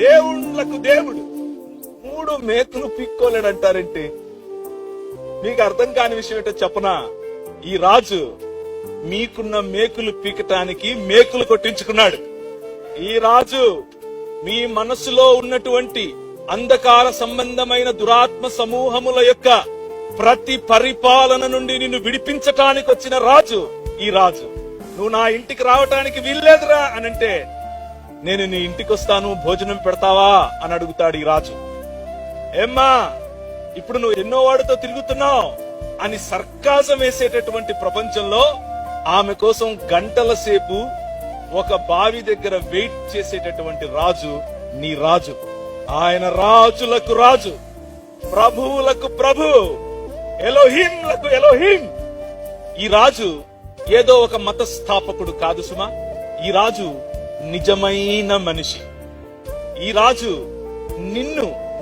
దేవుళ్ళకు దేవుడు 3 మేకులు పీక్కోలేడంటారంటే మీకు అర్థం కాని విషయం ఏంటో చెప్పనా? ఈ రాజు మీకున్న మేకులు పీకటానికి మేకులు కొట్టించుకున్నాడు. ఈ రాజు మీ మనసులో ఉన్నటువంటి అంధకార సంబంధమైన దురాత్మ సమూహముల యొక్క ప్రతి పరిపాలన నుండి నిన్ను విడిపించటానికి వచ్చిన రాజు ఈ రాజు. నువ్వు నా ఇంటికి రావటానికి వీల్లేదురా అనంటే, నేను నీ ఇంటికి వస్తాను, భోజనం పెడతావా అని అడుగుతాడు ఈ రాజు. ఏమ్మా, ఇప్పుడు నువ్వు ఎన్నో వాడితో తిరుగుతున్నావు అని సర్కాజం వేసేటటువంటి ప్రపంచంలో ఆమె కోసం గంటల సేపు ఒక బావి దగ్గర వెయిట్ చేసేటటువంటి రాజు నీ రాజు. ఆయన రాజులకు రాజు, ప్రభువులకు ప్రభు, ఎలోహింలకు ఎలోహిం. ఈ రాజు ఏదో ఒక మత స్థాపకుడు కాదు సుమా. ఈ రాజు నిజమైన మనిషి. ఈ రాజు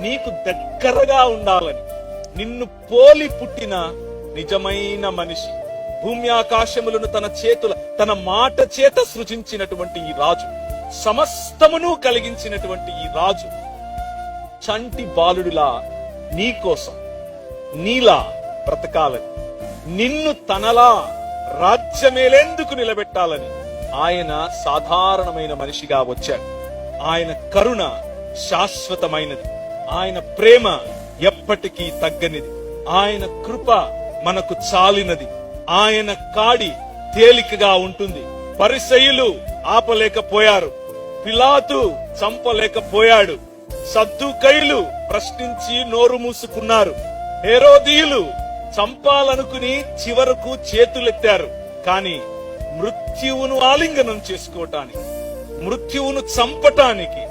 నీకు దగ్గరగా ఉండాలని నిన్ను పోలి పుట్టిన నిజమైన మనిషి. భూమి ఆకాశములను తన మాట చేత సృజించినటువంటి ఈ రాజు, సమస్తమును కలిగించినటువంటి ఈ రాజు చంటి బాలుడిలా నీ కోసం నీలా బ్రతకాలని, నిన్ను తనలా రాజ్యమేలేందుకు నిలబెట్టాలని ఆయన సాధారణమైన మనిషిగా వచ్చాడు. ఆయన కరుణ శాశ్వతమైనది, ఆయన ప్రేమ ఎప్పటికీ తగ్గనిది, ఆయన కృప మనకు చాలినది, ఆయన కాడి తేలికగా ఉంటుంది. పరిసయ్యులు ఆపలేకపోయారు, పిలాతు చంపలేకపోయాడు, సద్దూకయ్యులు ప్రశ్నించి నోరు మూసుకున్నారు, హేరోదీయులు చంపాలనుకుని చివరకు చేతులెత్తారు. కానీ మృత్యువును ఆలింగనం చేసుకోవటానికి, మృత్యువును చంపటానికి,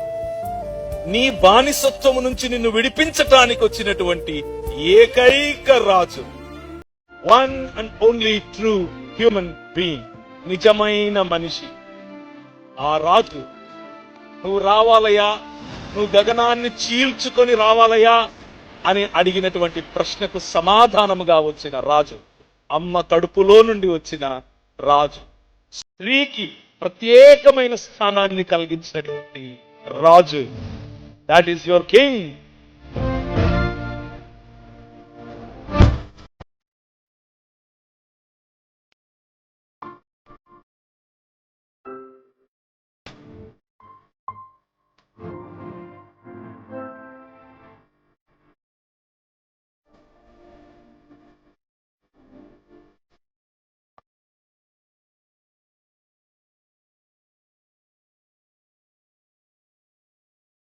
నీ బానిసత్వము నుంచి నిన్ను విడిపించటానికి వచ్చినటువంటి ఏకైక రాజు, one and only true human being, నిజమైన మనిషి. ఆ రాజు నువ్వు రావాలయ్యా, నువ్వు గగనాన్ని చీల్చుకొని రావాలయ్యా అని అడిగినటువంటి ప్రశ్నకు సమాధానముగా వచ్చిన రాజు, అమ్మ కడుపులో నుండి వచ్చిన రాజు, స్త్రీకి ప్రత్యేకమైన స్థానాన్ని కలిగించినటువంటి రాజు. That is your king.